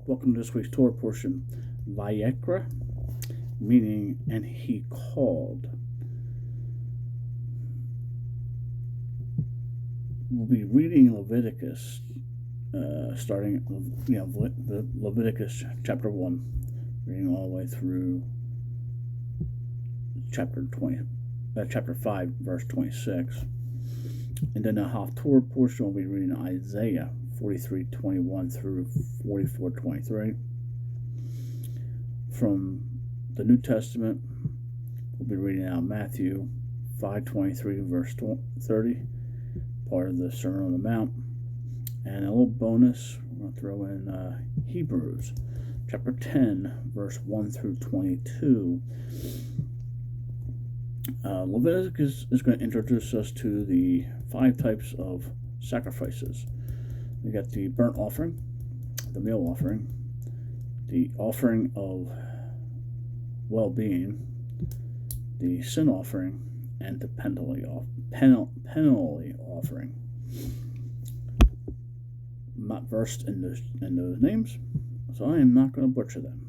Welcome to this week's Torah portion, Vayikra, meaning, and he called. We'll be reading Leviticus, starting, the Leviticus chapter 1, reading all the way through chapter 5, verse 26. And then the Torah portion will be reading Isaiah 43:21 through 44:23. From the New Testament, we'll be reading out Matthew 5:23 verse 30, part of the Sermon on the Mount. And a little bonus, we're going to throw in Hebrews chapter 10, verse 1 through 22. Leviticus is going to introduce us to the 5 types of sacrifices. We got the burnt offering, the meal offering, the offering of well-being, the sin offering, and the penalty offering. I'm not versed in those names, so I am not going to butcher them.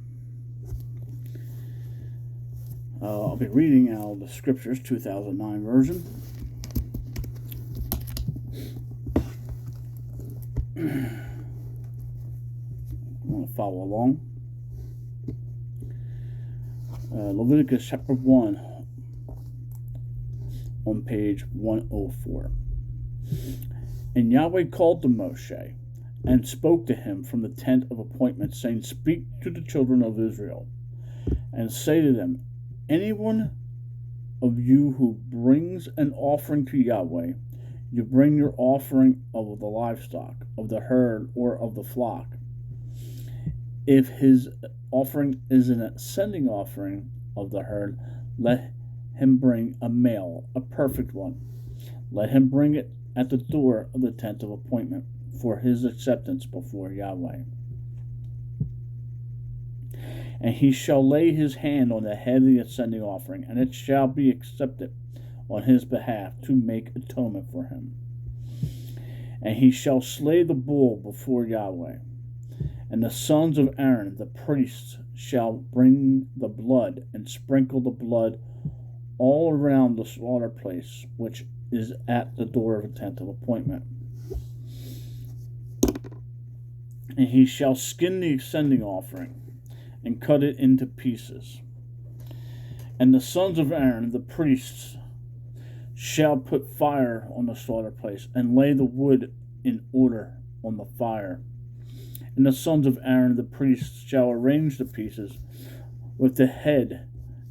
I'll be reading out of the Scriptures, 2009 version. I want to follow along. Leviticus chapter 1 on page 104. And Yahweh called to Moshe and spoke to him from the tent of appointment, saying, Speak to the children of Israel and say to them, Anyone of you who brings an offering to Yahweh, you bring your offering of the livestock, of the herd, or of the flock. If his offering is an ascending offering of the herd, let him bring a male, a perfect one. Let him bring it at the door of the tent of appointment for his acceptance before Yahweh. And he shall lay his hand on the head of the ascending offering, and it shall be accepted on his behalf to make atonement for him. And he shall slay the bull before Yahweh. And the sons of Aaron, the priests, shall bring the blood and sprinkle the blood all around the slaughter place, which is at the door of the tent of appointment. And he shall skin the ascending offering and cut it into pieces. And the sons of Aaron, the priests, shall put fire on the slaughter place and lay the wood in order on the fire. And the sons of Aaron, the priests, shall arrange the pieces with the head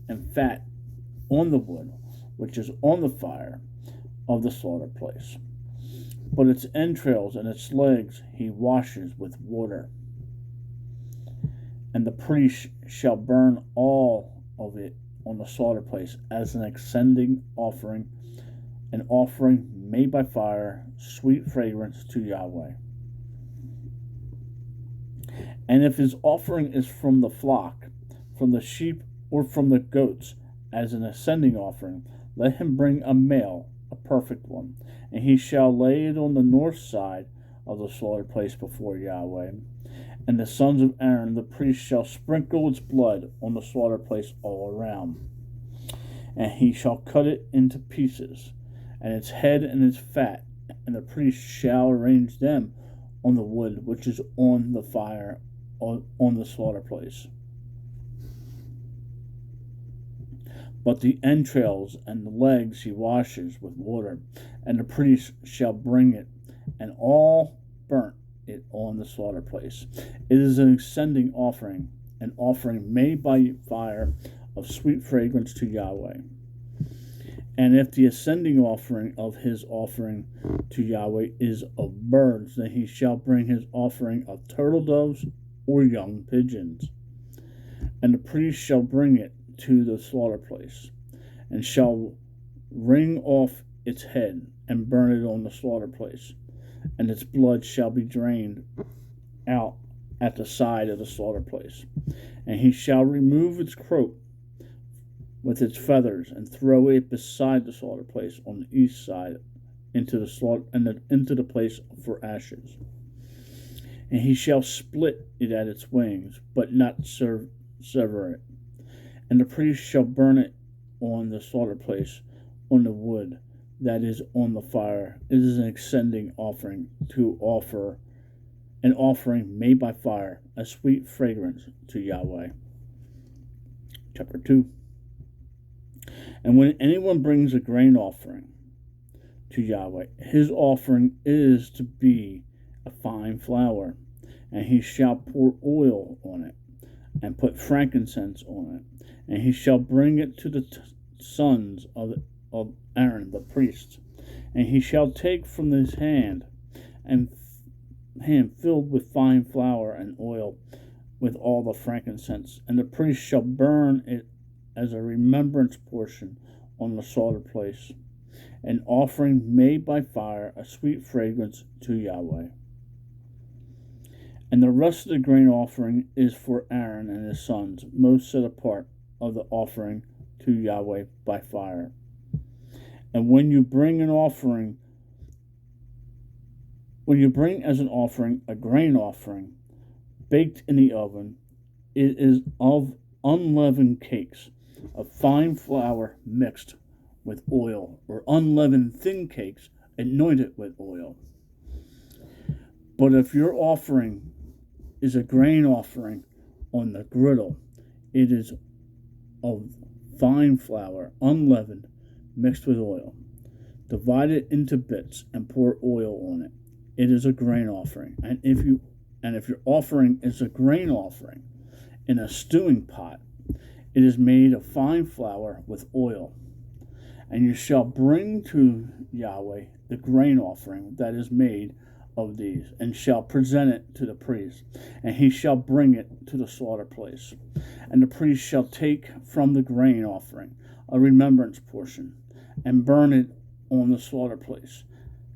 and fat on the wood, which is on the fire of the slaughter place. But its entrails and its legs he washes with water. And the priest shall burn all of it on the slaughter place as an ascending offering, an offering made by fire, sweet fragrance to Yahweh. And if his offering is from the flock, from the sheep, or from the goats, as an ascending offering, let him bring a male, a perfect one, and he shall lay it on the north side of the slaughter place before Yahweh. And the sons of Aaron, the priest, shall sprinkle its blood on the slaughter place all around. And he shall cut it into pieces, and its head and its fat, and the priest shall arrange them on the wood which is on the fire on the slaughter place. But the entrails and the legs he washes with water, and the priest shall bring it, and all burnt it on the slaughter place. It is an ascending offering, an offering made by fire of sweet fragrance to Yahweh. And if the ascending offering of his offering to Yahweh is of birds, then he shall bring his offering of turtle doves or young pigeons. And the priest shall bring it to the slaughter place, and shall wring off its head and burn it on the slaughter place, and its blood shall be drained out at the side of the slaughter place. And he shall remove its coat with its feathers and throw it beside the slaughter place on the east side into the slaughter and into the place for ashes. And he shall split it at its wings, but not sever it. And the priest shall burn it on the slaughter place, on the wood that is on the fire. It is an ascending offering to offer, an offering made by fire, a sweet fragrance to Yahweh. Chapter 2. And when anyone brings a grain offering to Yahweh, his offering is to be a fine flour, and he shall pour oil on it, and put frankincense on it, and he shall bring it to the sons of Aaron the priest, and he shall take from his hand filled with fine flour and oil, with all the frankincense, and the priest shall burn it as a remembrance portion on the slaughter place, an offering made by fire, a sweet fragrance to Yahweh. And the rest of the grain offering is for Aaron and his sons, most set apart of the offering to Yahweh by fire. And when you bring as an offering a grain offering baked in the oven, it is of unleavened cakes, of fine flour mixed with oil, or unleavened thin cakes anointed with oil. But if your offering is a grain offering on the griddle, it is of fine flour, unleavened, mixed with oil. Divide it into bits and pour oil on it. It is a grain offering. And if your offering is a grain offering in a stewing pot, it is made of fine flour with oil. And you shall bring to Yahweh the grain offering that is made of these, and shall present it to the priest, and he shall bring it to the slaughter place. And the priest shall take from the grain offering a remembrance portion, and burn it on the slaughter place,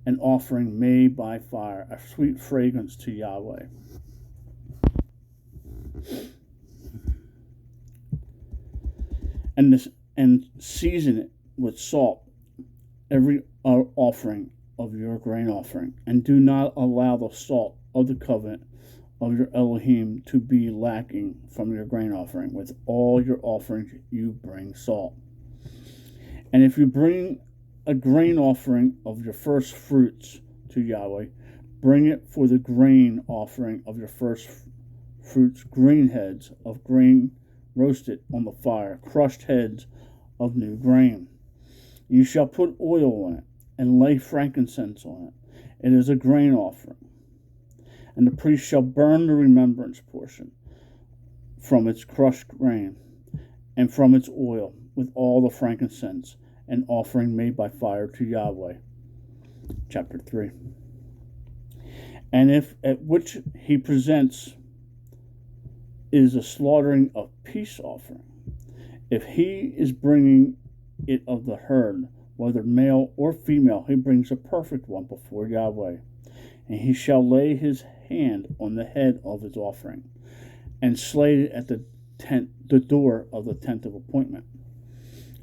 an offering made by fire, a sweet fragrance to Yahweh. And season it with salt, every offering of your grain offering, and do not allow the salt of the covenant of your Elohim to be lacking from your grain offering. With all your offerings you bring salt. And if you bring a grain offering of your first fruits to Yahweh, bring it for the grain offering of your first fruits, green heads of grain roasted on the fire, crushed heads of new grain. You shall put oil on it, and lay frankincense on it. It is a grain offering. And the priest shall burn the remembrance portion from its crushed grain, and from its oil, with all the frankincense, an offering made by fire to Yahweh. Chapter 3. And if at which he presents is a slaughtering of peace offering, if he is bringing it of the herd, whether male or female, he brings a perfect one before Yahweh. And he shall lay his hand on the head of his offering, and slay it at the door of the tent of appointment.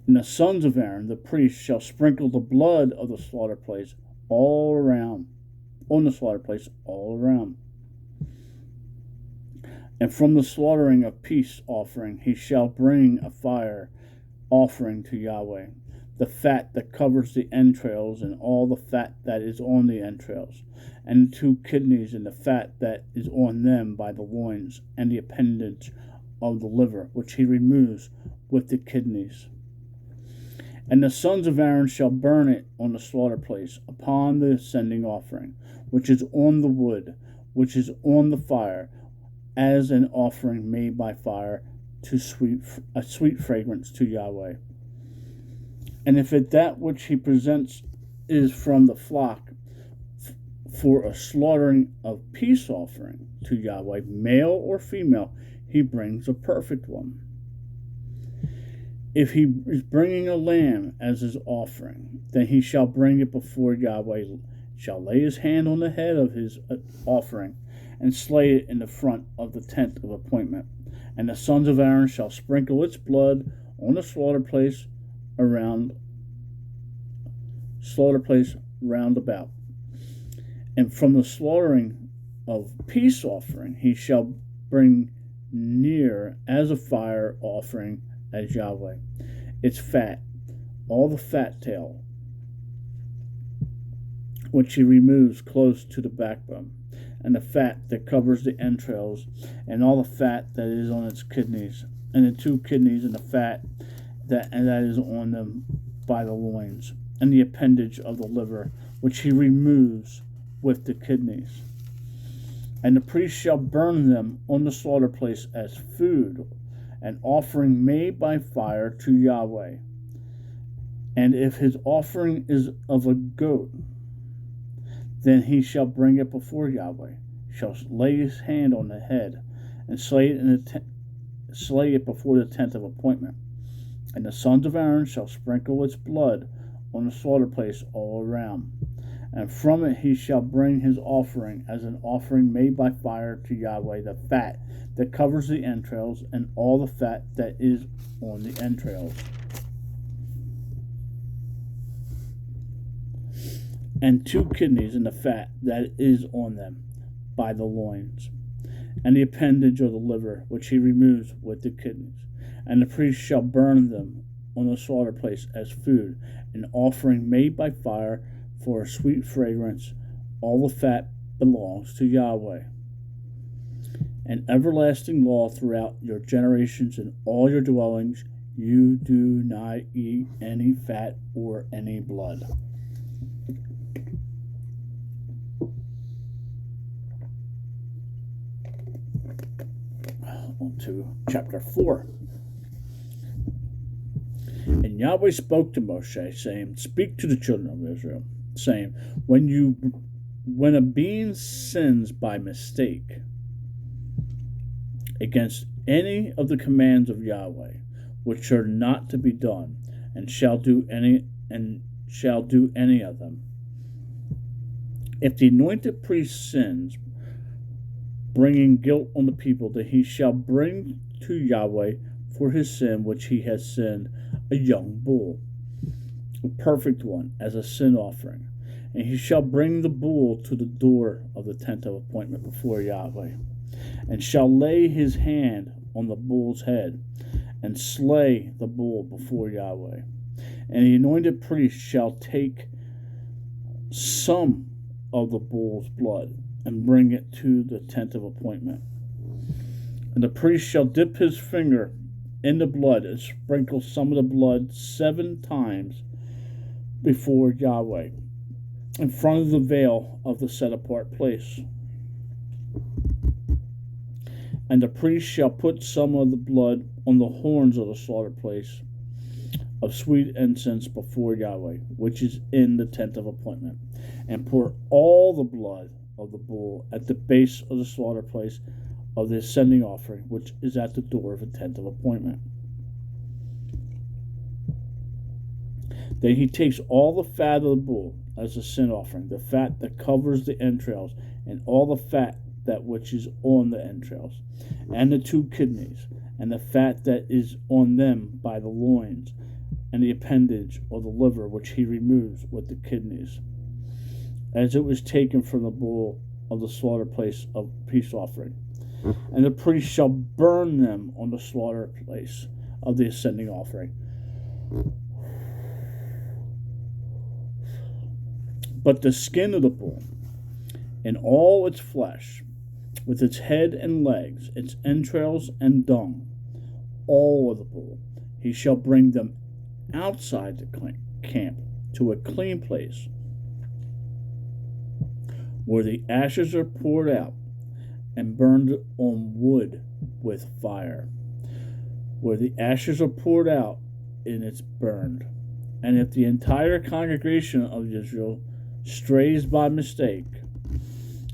And the sons of Aaron, the priest, shall sprinkle the blood of the slaughter place all around, on the slaughter place all around. And from the slaughtering of peace offering he shall bring a fire offering to Yahweh, the fat that covers the entrails, and all the fat that is on the entrails, and the 2 kidneys, and the fat that is on them by the loins, and the appendage of the liver, which he removes with the kidneys. And the sons of Aaron shall burn it on the slaughter place, upon the ascending offering, which is on the wood, which is on the fire, as an offering made by fire, to a sweet fragrance to Yahweh. And if that which he presents is from the flock for a slaughtering of peace offering to Yahweh, male or female, he brings a perfect one. If he is bringing a lamb as his offering, then he shall bring it before Yahweh, shall lay his hand on the head of his offering, and slay it in the front of the tent of appointment. And the sons of Aaron shall sprinkle its blood on the slaughter place round about. And from the slaughtering of peace offering he shall bring near as a fire offering as Yahweh. Its fat, all the fat tail, which he removes close to the backbone, and the fat that covers the entrails, and all the fat that is on its kidneys, and the two kidneys and the fat that is on them by the loins, and the appendage of the liver, which he removes with the kidneys. And the priest shall burn them on the slaughter place as food, an offering made by fire to Yahweh. And if his offering is of a goat, then he shall bring it before Yahweh, shall lay his hand on the head, and slay it before the tent of appointment. And the sons of Aaron shall sprinkle its blood on the slaughter place all around. And from it he shall bring his offering as an offering made by fire to Yahweh, the fat that covers the entrails, and all the fat that is on the entrails, and two kidneys and the fat that is on them by the loins, and the appendage of the liver, which he removes with the kidneys. And the priest shall burn them on the slaughter place as food, an offering made by fire for a sweet fragrance. All the fat belongs to Yahweh. An everlasting law throughout your generations in all your dwellings: you do not eat any fat or any blood. On to chapter 4. And Yahweh spoke to Moshe, saying, Speak to the children of Israel, saying, When a being sins by mistake against any of the commands of Yahweh, which are not to be done, and shall do any of them, if the anointed priest sins, bringing guilt on the people, that he shall bring to Yahweh for his sin which he has sinned a young bull, a perfect one, as a sin offering. And he shall bring the bull to the door of the tent of appointment before Yahweh, and shall lay his hand on the bull's head, and slay the bull before Yahweh. And the anointed priest shall take some of the bull's blood, and bring it to the tent of appointment. And the priest shall dip his finger in the blood, and sprinkle some of the blood 7 times before Yahweh, in front of the veil of the set-apart place. And the priest shall put some of the blood on the horns of the slaughter place of sweet incense before Yahweh, which is in the tent of appointment, and pour all the blood of the bull at the base of the slaughter place of the ascending offering, which is at the door of the tent of appointment. Then he takes all the fat of the bull as a sin offering, the fat that covers the entrails, and all the fat that which is on the entrails, and the 2 kidneys, and the fat that is on them by the loins, and the appendage or the liver, which he removes with the kidneys, as it was taken from the bull of the slaughter place of peace offering. And the priest shall burn them on the slaughter place of the ascending offering. But the skin of the bull, and all its flesh, with its head and legs, its entrails and dung, all of the bull, he shall bring them outside the camp to a clean place, where the ashes are poured out and burned on wood with fire. Where the ashes are poured out, and it's burned. And if the entire congregation of Israel strays by mistake,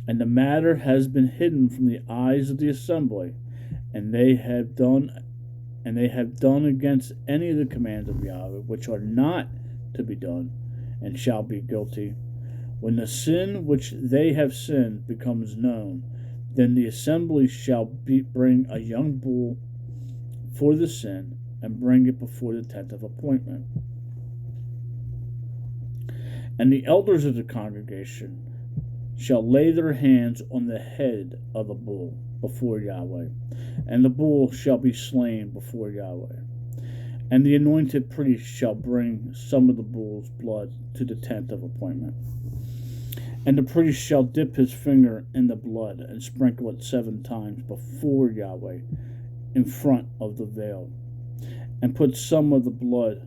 and the matter has been hidden from the eyes of the assembly, and they have done against any of the commands of Yahweh, which are not to be done, and shall be guilty, when the sin which they have sinned becomes known, then the assembly shall bring a young bull for the sin, and bring it before the tent of appointment. And the elders of the congregation shall lay their hands on the head of the bull before Yahweh, and the bull shall be slain before Yahweh. And the anointed priest shall bring some of the bull's blood to the tent of appointment. And the priest shall dip his finger in the blood and sprinkle it 7 times before Yahweh in front of the veil, and put some of the blood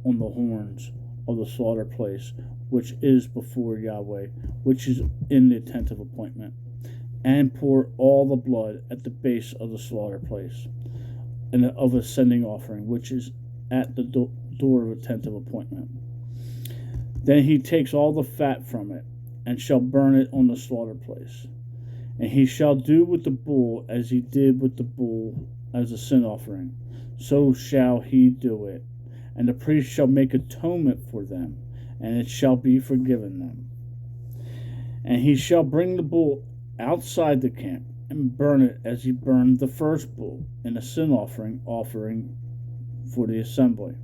on the horns of the slaughter place, which is before Yahweh, which is in the tent of appointment, and pour all the blood at the base of the slaughter place, and of a sending offering, which is at the door of a tent of appointment. Then he takes all the fat from it, and shall burn it on the slaughter place. And he shall do with the bull as he did with the bull as a sin offering, so shall he do it. And the priest shall make atonement for them, and it shall be forgiven them. And he shall bring the bull outside the camp, and burn it as he burned the first bull in a sin offering for the assembly.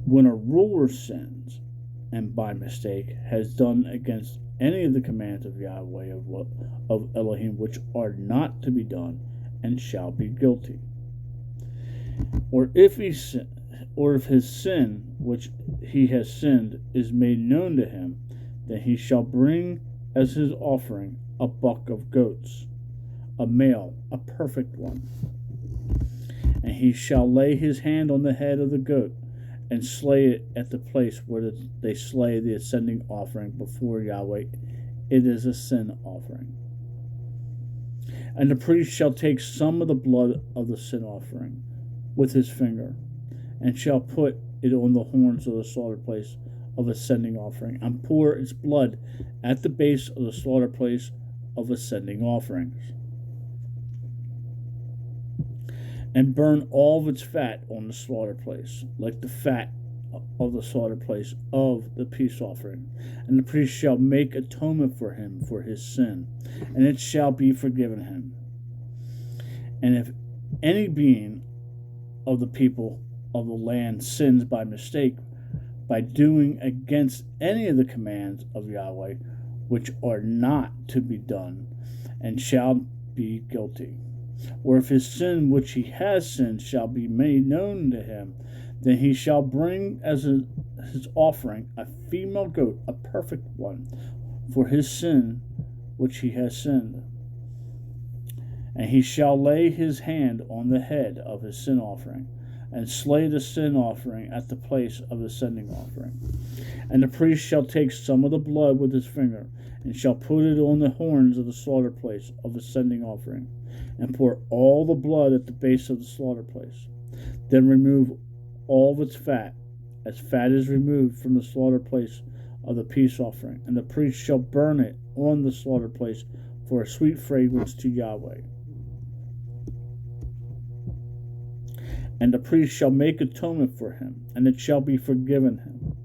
When a ruler sins, and by mistake has done against any of the commands of Yahweh of Elohim, which are not to be done, and shall be guilty. Or if his sin which he has sinned is made known to him, then he shall bring as his offering a buck of goats, a male, a perfect one. And he shall lay his hand on the head of the goat, and slay it at the place where they slay the ascending offering before Yahweh. It is a sin offering. And the priest shall take some of the blood of the sin offering with his finger, and shall put it on the horns of the slaughter place of ascending offering, and pour its blood at the base of the slaughter place of ascending offerings, and burn all of its fat on the slaughter place, like the fat of the slaughter place of the peace offering. And the priest shall make atonement for him for his sin, and it shall be forgiven him. And if any being of the people of the land sins by mistake, by doing against any of the commands of Yahweh, which are not to be done, and shall be guilty, or if his sin which he has sinned shall be made known to him, then he shall bring as his offering a female goat, a perfect one, for his sin which he has sinned. And he shall lay his hand on the head of his sin offering, and slay the sin offering at the place of the sending offering. And the priest shall take some of the blood with his finger, and shall put it on the horns of the slaughter place of the sending offering, and pour all the blood at the base of the slaughter place. Then remove all of its fat, as fat is removed from the slaughter place of the peace offering, and the priest shall burn it on the slaughter place for a sweet fragrance to Yahweh. And the priest shall make atonement for him, and it shall be forgiven him.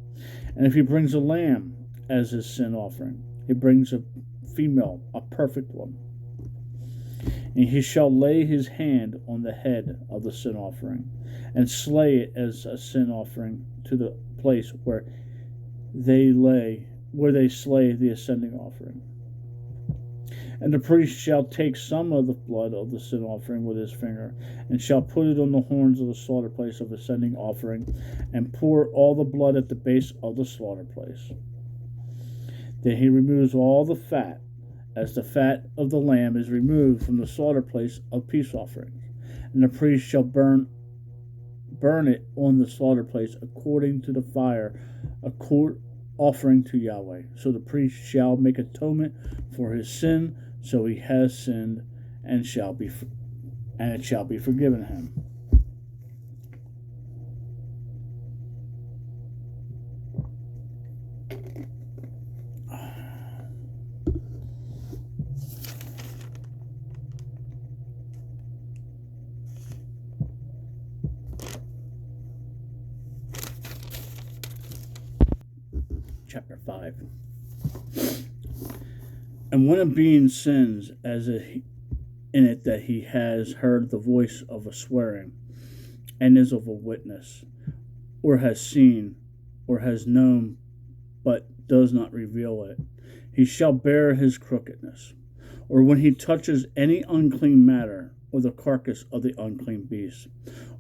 And if he brings a lamb as his sin offering, he brings a female, a perfect one. And he shall lay his hand on the head of the sin offering, and slay it as a sin offering to the place where they slay the ascending offering. And the priest shall take some of the blood of the sin offering with his finger, and shall put it on the horns of the slaughter place of ascending offering, and pour all the blood at the base of the slaughter place. Then he removes all the fat, as the fat of the lamb is removed from the slaughter place of peace offerings. And the priest shall burn it on the slaughter place according to the fire, a offering to Yahweh. So the priest shall make atonement for his sin, so he has sinned, and it shall be forgiven him. Chapter 5. And when a being sins in it that he has heard the voice of a swearing, and is of a witness, or has seen, or has known, but does not reveal it, he shall bear his crookedness. Or when he touches any unclean matter, or the carcass of the unclean beast,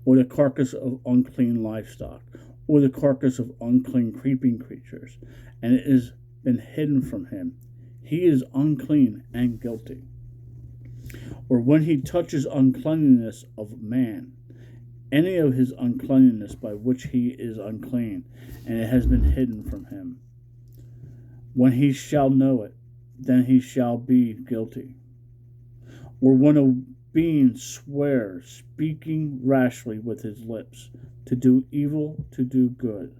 or the carcass of unclean livestock, or the carcass of unclean creeping creatures, and it has been hidden from him, he is unclean and guilty. Or when he touches uncleanness of man, any of his uncleanness by which he is unclean, and it has been hidden from him, when he shall know it, then he shall be guilty. Or when a being swears, speaking rashly with his lips, to do evil, to do good.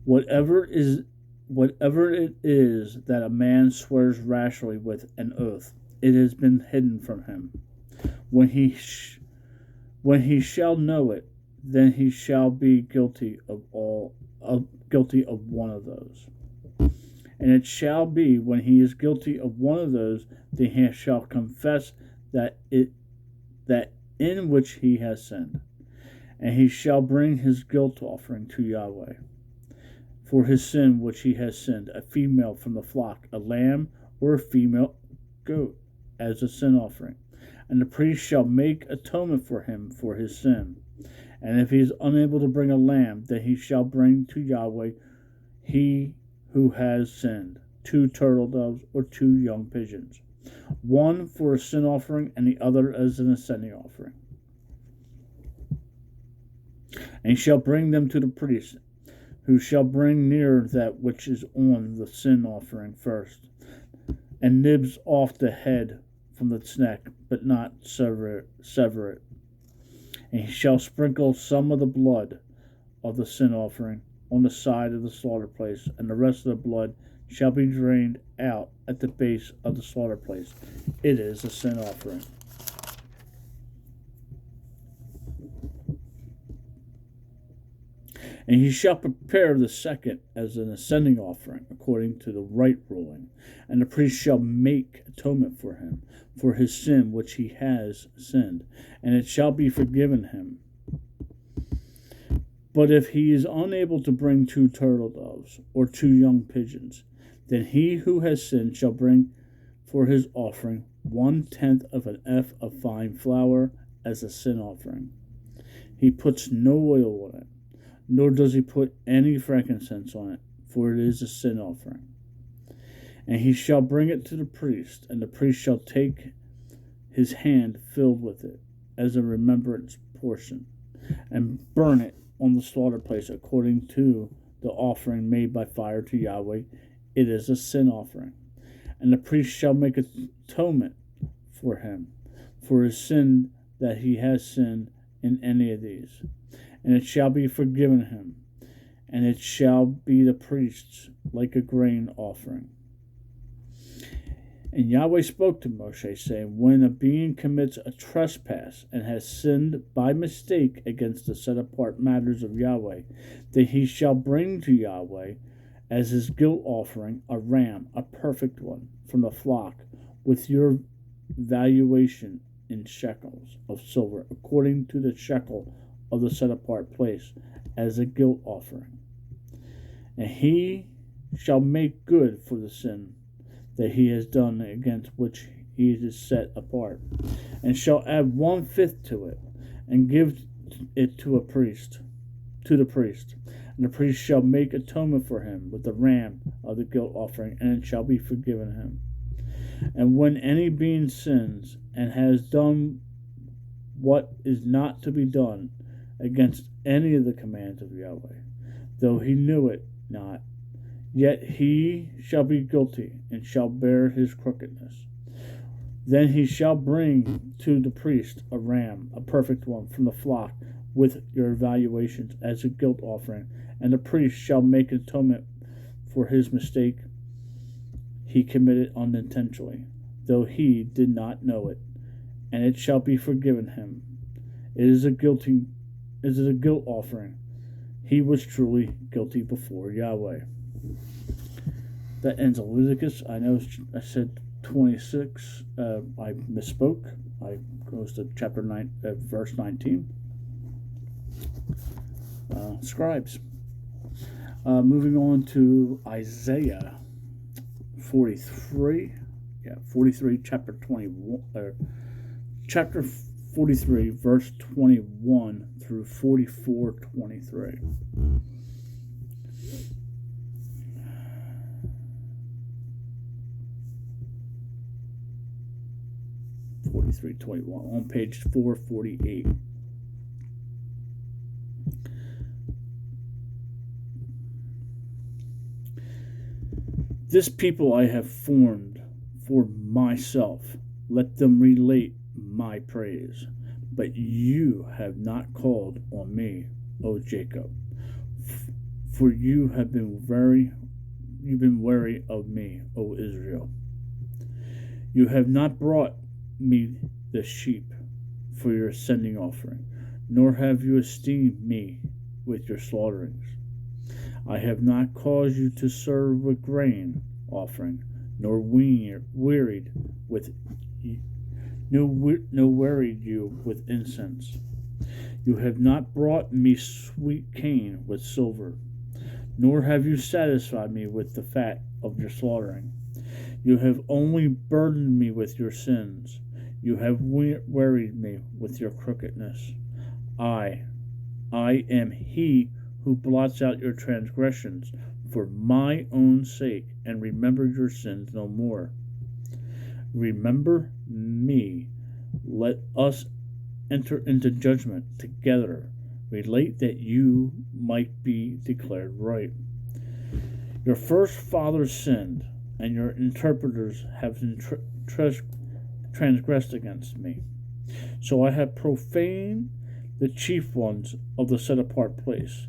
Whatever it is that a man swears rashly with an oath, it has been hidden from him. When he shall know it, then he shall be guilty of one of those. And it shall be, when he is guilty of one of those, that he shall confess that in which he has sinned, and he shall bring his guilt offering to Yahweh for his sin which he has sinned, a female from the flock, a lamb or a female goat, as a sin offering. And the priest shall make atonement for him for his sin. And if he is unable to bring a lamb, then he shall bring to Yahweh he who has sinned 2 turtle doves or 2 young pigeons, one for a sin offering and the other as an ascending offering. And he shall bring them to the priest, who shall bring near that which is on the sin offering first, and nibs off the head from its neck, but not sever it. And he shall sprinkle some of the blood of the sin offering on the side of the slaughter place, and the rest of the blood shall be drained out at the base of the slaughter place. It is a sin offering. And he shall prepare the second as an ascending offering, according to the right ruling. And the priest shall make atonement for him, for his sin which he has sinned, and it shall be forgiven him. But if he is unable to bring 2 turtle doves or 2 young pigeons, then he who has sinned shall bring for his offering 1/10 of an ephah of fine flour as a sin offering. He puts no oil on it, nor does he put any frankincense on it, for it is a sin offering. And he shall bring it to the priest, and the priest shall take his hand filled with it as a remembrance portion, and burn it on the slaughter place according to the offering made by fire to Yahweh. It is a sin offering. And the priest shall make atonement for him, for his sin that he has sinned in any of these. And it shall be forgiven him, and it shall be the priest's like a grain offering. And Yahweh spoke to Moshe, saying, when a being commits a trespass and has sinned by mistake against the set-apart matters of Yahweh, that he shall bring to Yahweh as his guilt offering a ram, a perfect one, from the flock, with your valuation in shekels of silver, according to the shekel of the set-apart place, as a guilt offering. And he shall make good for the sin that he has done against which he is set apart, and shall add 1/5 to it, and give it to the priest. And the priest shall make atonement for him with the ram of the guilt offering, and it shall be forgiven him. And when any being sins, and has done what is not to be done against any of the commands of Yahweh, though he knew it not, yet he shall be guilty, and shall bear his crookedness. Then he shall bring to the priest a ram, a perfect one, from the flock, with your valuations, as a guilt offering. And the priest shall make atonement for his mistake he committed unintentionally, though he did not know it, and it shall be forgiven him. It is a guilt offering. He was truly guilty before Yahweh. That ends Leviticus. I know I said 26. I misspoke. I goes to chapter 9, verse 19. Scribes. Moving on to Isaiah 43. 43, chapter 21, chapter 43, verse 21 through 44:23. 43:21 on page 448. This people I have formed for myself. Let them relate my praise. But you have not called on me, O Jacob, for you've been wary of me, O Israel. You have not brought me the sheep for your sending offering, nor have you esteemed me with your slaughterings. I have not caused you to serve with grain offering, nor wearied you with incense. You have not brought me sweet cane with silver, nor have you satisfied me with the fat of your slaughtering. You have only burdened me with your sins. You have wearied me with your crookedness. I am he who blots out your transgressions for my own sake, and remember your sins no more. Remember me. Let us enter into judgment together. Relate that you might be declared right. Your first fathers sinned, and your interpreters have transgressed against me. So I have profaned the chief ones of the set-apart place,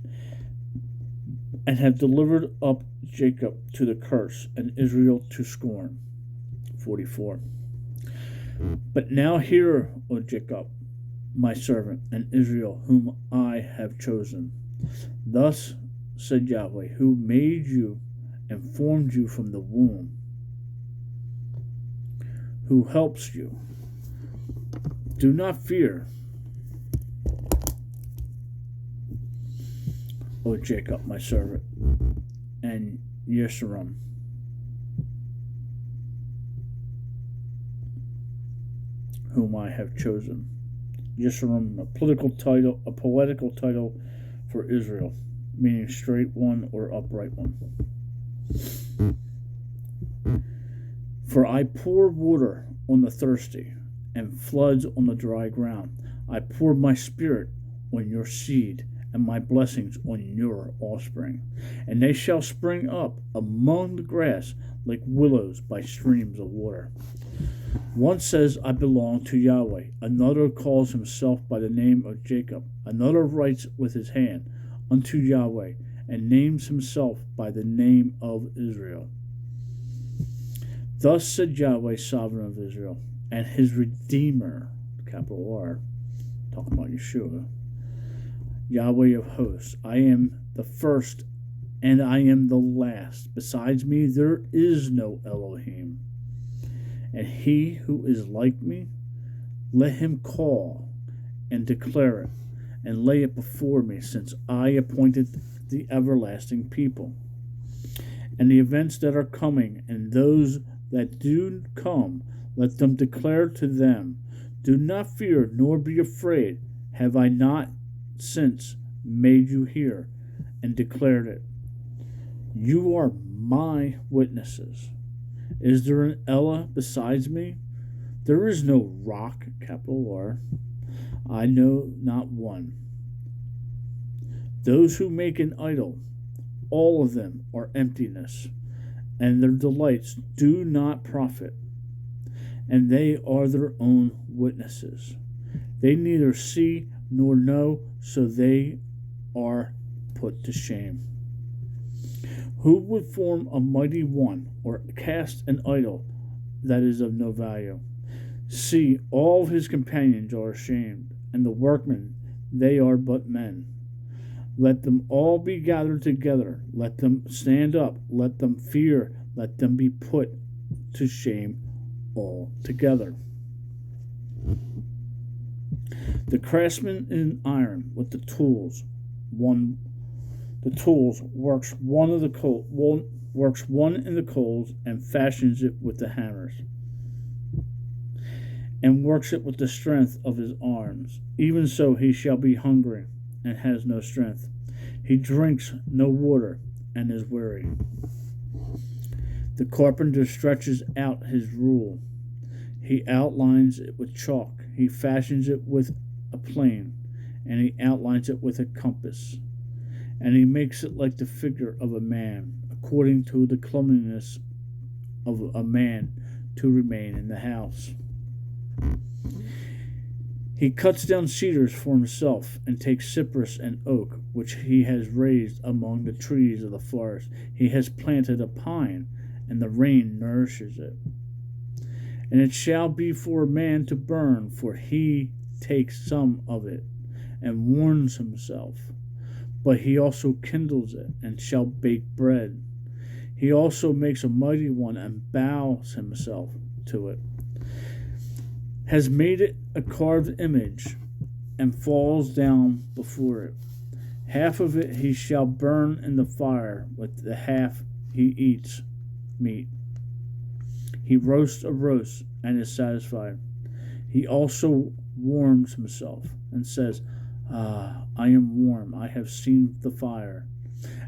and have delivered up Jacob to the curse, and Israel to scorn. 44. But now hear, O Jacob, my servant, and Israel, whom I have chosen. Thus said Yahweh, who made you and formed you from the womb, who helps you. Do not fear, O Jacob, my servant, and Yeshurun, whom I have chosen. Yeshurun, a poetical title for Israel, meaning straight one or upright one. For I pour water on the thirsty, and floods on the dry ground. I pour my spirit on your seed, and my blessings on your offspring. And they shall spring up among the grass like willows by streams of water. One says, I belong to Yahweh. Another calls himself by the name of Jacob. Another writes with his hand, unto Yahweh, and names himself by the name of Israel. Thus said Yahweh, sovereign of Israel, and his Redeemer, capital R, talking about Yeshua, Yahweh of hosts, I am the first and I am the last. Besides me there is no Elohim. And he who is like me, let him call and declare it, and lay it before me, since I appointed the everlasting people, and the events that are coming, and those that do come, let them declare to them. Do not fear, nor be afraid. Have I not since made you hear and declared it? You are my witnesses. Is there an Elah besides me? There is no rock, capital R. I know not one. Those who make an idol, all of them are emptiness, and their delights do not profit, and they are their own witnesses. They neither see nor know, so they are put to shame. Who would form a mighty one, or cast an idol that is of no value? See, all his companions are ashamed, and the workmen, they are but men. Let them all be gathered together. Let them stand up. Let them fear. Let them be put to shame all together. The craftsman in iron with the the tools, works one in the coals, and fashions it with the hammers, and works it with the strength of his arms. Even so he shall be hungry, and has no strength. He drinks no water, and is weary. The carpenter stretches out his rule. He outlines it with chalk. He fashions it with a plane, and he outlines it with a compass. And he makes it like the figure of a man, according to the cleanliness of a man to remain in the house. He cuts down cedars for himself, and takes cypress and oak, which he has raised among the trees of the forest. He has planted a pine, and the rain nourishes it. And it shall be for a man to burn, for he takes some of it, and warms himself. But he also kindles it, and shall bake bread. He also makes a mighty one, and bows himself to it. Has made it a carved image, and falls down before it. Half of it he shall burn in the fire, with the half he eats meat. He roasts a roast, and is satisfied. He also warms himself, and says, I am warm, I have seen the fire.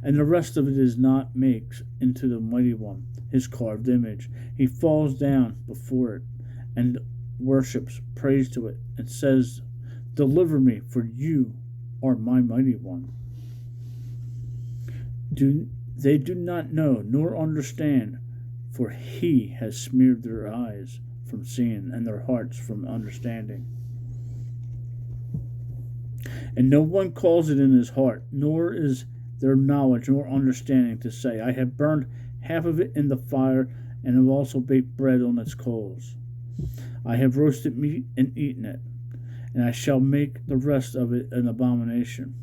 And the rest of it is not makes into the mighty one, his carved image. He falls down before it, and worships, prays to it, and says, Deliver me, for you are my mighty one. They do not know, nor understand, for he has smeared their eyes from seeing, and their hearts from understanding. And no one calls it in his heart, nor is there knowledge nor understanding to say, I have burned half of it in the fire, and have also baked bread on its coals. I have roasted meat and eaten it, and I shall make the rest of it an abomination.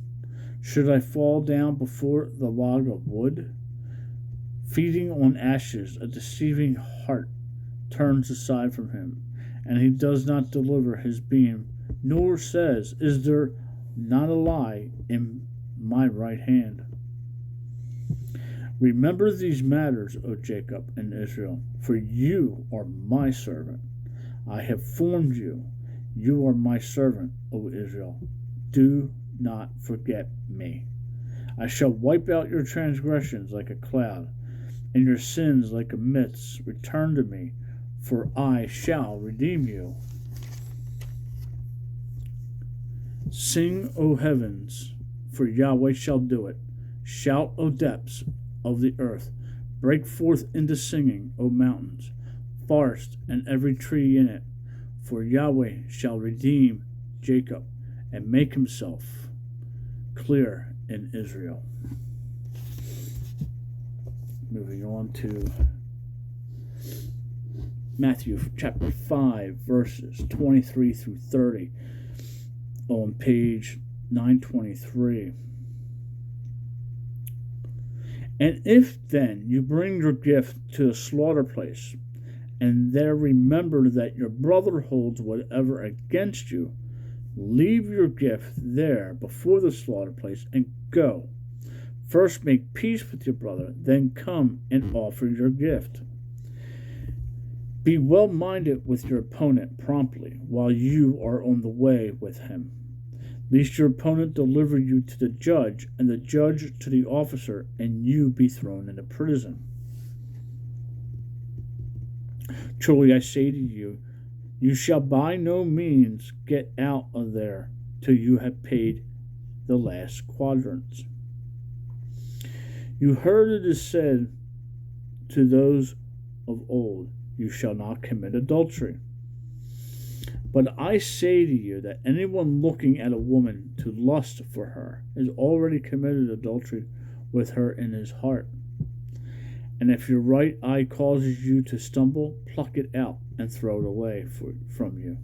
Should I fall down before the log of wood? Feeding on ashes, a deceiving heart turns aside from him, and he does not deliver his being, nor says, Is there not a lie in my right hand? Remember these matters, O Jacob and Israel, for you are my servant. I have formed you. You are my servant, O Israel. Do not forget me. I shall wipe out your transgressions like a cloud, and your sins like a mist. Return to me, for I shall redeem you. Sing, O heavens, for Yahweh shall do it. Shout, O depths of the earth. Break forth into singing, O mountains. Forest and every tree in it. For Yahweh shall redeem Jacob, and make himself clear in Israel. Moving on to Matthew chapter 5, verses 23 through 30, on page 923. And if then you bring your gift to the slaughter place, and there remember that your brother holds whatever against you, leave your gift there before the slaughter place, and go. First make peace with your brother, then come and offer your gift. Be well-minded with your opponent promptly, while you are on the way with him, lest your opponent deliver you to the judge, and the judge to the officer, and you be thrown into prison. Truly I say to you, you shall by no means get out of there till you have paid the last quadrant. You heard it is said to those of old, you shall not commit adultery. But I say to you that anyone looking at a woman to lust for her has already committed adultery with her in his heart. And if your right eye causes you to stumble, pluck it out and throw it away from you.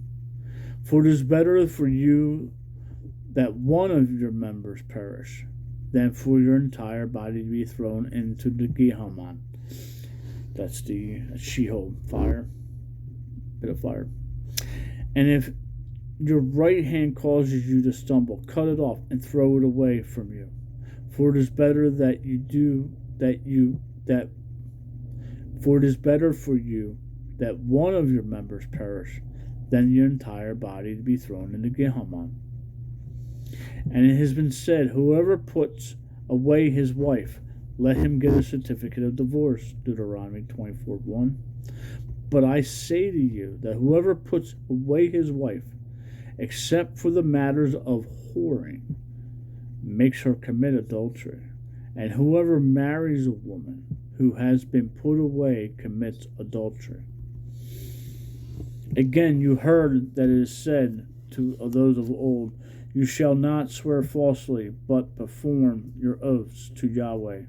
For it is better for you that one of your members perish, than for your entire body to be thrown into the Gehenna. That's the Sheol fire, bit of fire. And if your right hand causes you to stumble, cut it off and throw it away from you. For it is better for it is better for you that one of your members perish than your entire body to be thrown into Gehenna. And it has been said, whoever puts away his wife, let him get a certificate of divorce. Deuteronomy 24:1. But I say to you that whoever puts away his wife, except for the matters of whoring, makes her commit adultery. And whoever marries a woman who has been put away commits adultery. Again, you heard that it is said to those of old, you shall not swear falsely, but perform your oaths to Yahweh.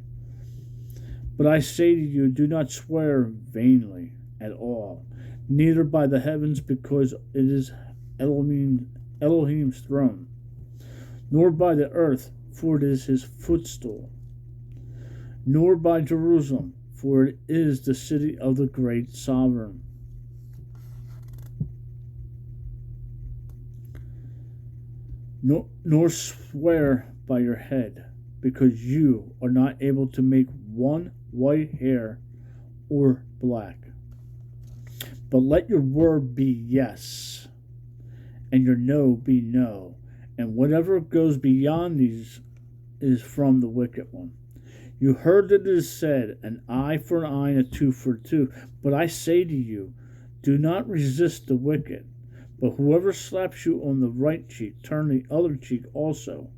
But I say to you, do not swear vainly at all, neither by the heavens, because it is Elohim's throne, nor by the earth, for it is his footstool, nor by Jerusalem, for it is the city of the great sovereign. Nor swear by your head, because you are not able to make one white hair or black. But let your word be yes, and your no be no, and whatever goes beyond these is from the wicked one. You heard that it is said, an eye for an eye and a tooth for a tooth. But I say to you, do not resist the wicked. But whoever slaps you on the right cheek, turn the other cheek also.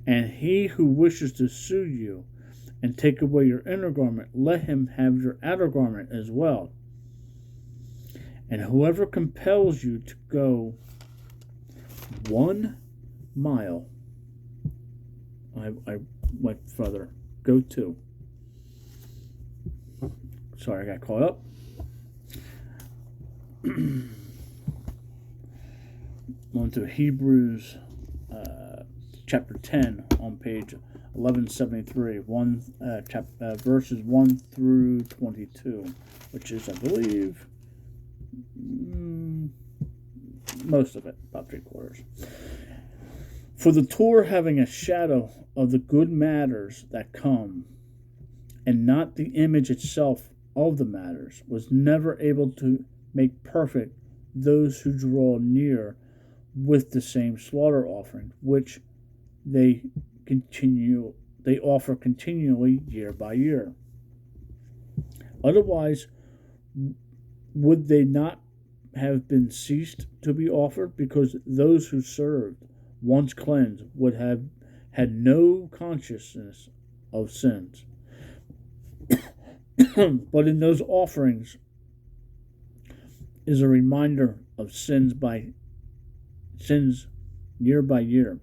And he who wishes to sue you and take away your inner garment, let him have your outer garment as well. And whoever compels you to go 1 mile, I went further, go 2. Sorry, I got caught up. On to Hebrews chapter 10 on page 1173, verses 1 through 22, which is, I believe, most of it, about 3/4. For the Torah, having a shadow of the good matters that come, and not the image itself of the matters, was never able to make perfect those who draw near with the same slaughter offering, which they offer continually year by year. Otherwise, would they not have been ceased to be offered? Because those who served, once cleansed, would have had no consciousness of sins. But in those offerings is a reminder of sins year by year.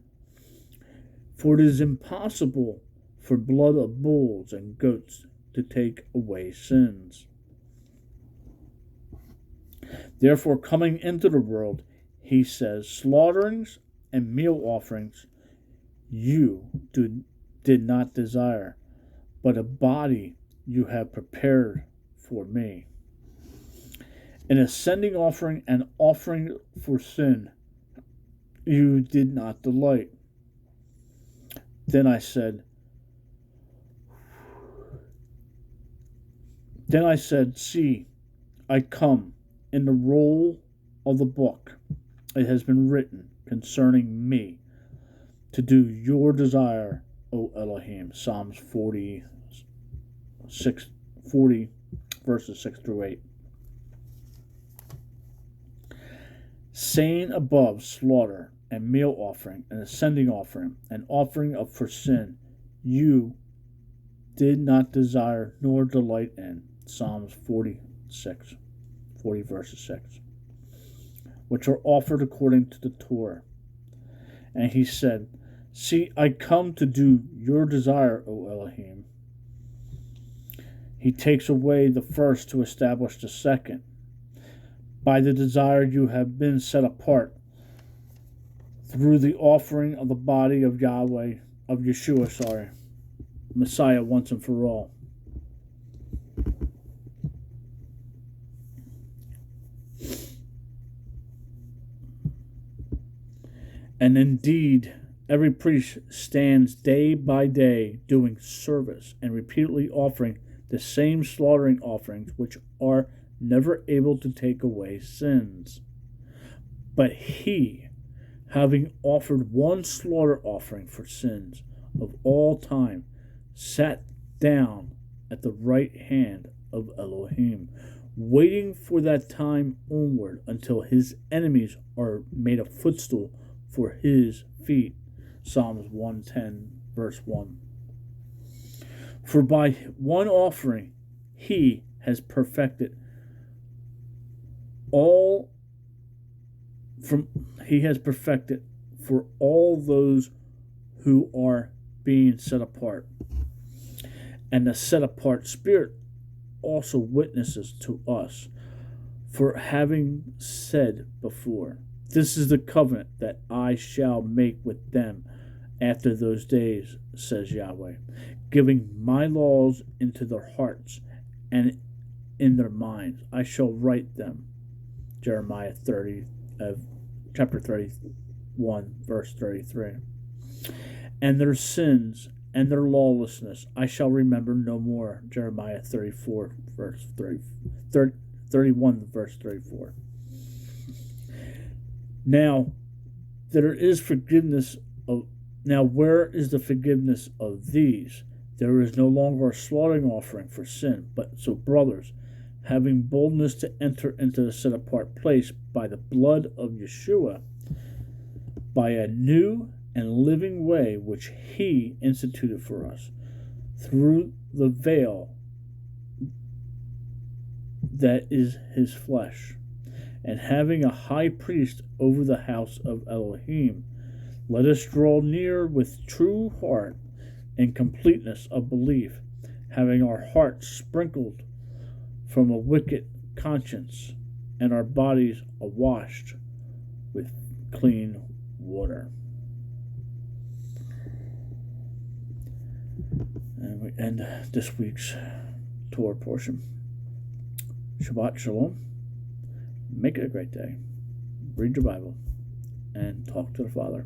For it is impossible for blood of bulls and goats to take away sins. Therefore, coming into the world, he says, slaughterings and meal offerings you did not desire, but a body you have prepared for me. An ascending offering and offering for sin you did not delight. Then I said, see, I come. In the roll of the book it has been written concerning me to do your desire, O Elohim. Psalms 40, verses 6 through 8. Saying above, slaughter and meal offering, and ascending offering, and offering up for sin, you did not desire nor delight in. Psalms 40 verses 6, which are offered according to the Torah. And he said, see, I come to do your desire, O Elohim. He takes away the first to establish the second. By the desire you have been set apart through the offering of the body of Messiah once and for all. And indeed, Every priest stands day by day doing service and repeatedly offering the same slaughtering offerings which are never able to take away sins. But he, having offered one slaughter offering for sins of all time, sat down at the right hand of Elohim, waiting for that time onward until his enemies are made a footstool for his feet. Psalms 110, verse 1. For by one offering he has perfected all for all those who are being set apart. And the set apart spirit also witnesses to us, for having said before, this is the covenant that I shall make with them after those days, says Yahweh, giving my laws into their hearts and in their minds. I shall write them. Jeremiah chapter 31, verse 33. And their sins and their lawlessness I shall remember no more. Jeremiah 31, verse 34. Now, there is forgiveness of. Now, where is the forgiveness of these? There is no longer a slaughtering offering for sin. But so, brothers, having boldness to enter into the set apart place by the blood of Yeshua, by a new and living way which he instituted for us, through the veil that is his flesh, and having a high priest over the house of Elohim, let us draw near with true heart and completeness of belief, having our hearts sprinkled from a wicked conscience and our bodies washed with clean water. And we end this week's Torah portion. Shabbat Shalom. Make it a great day. Read your Bible and talk to the Father.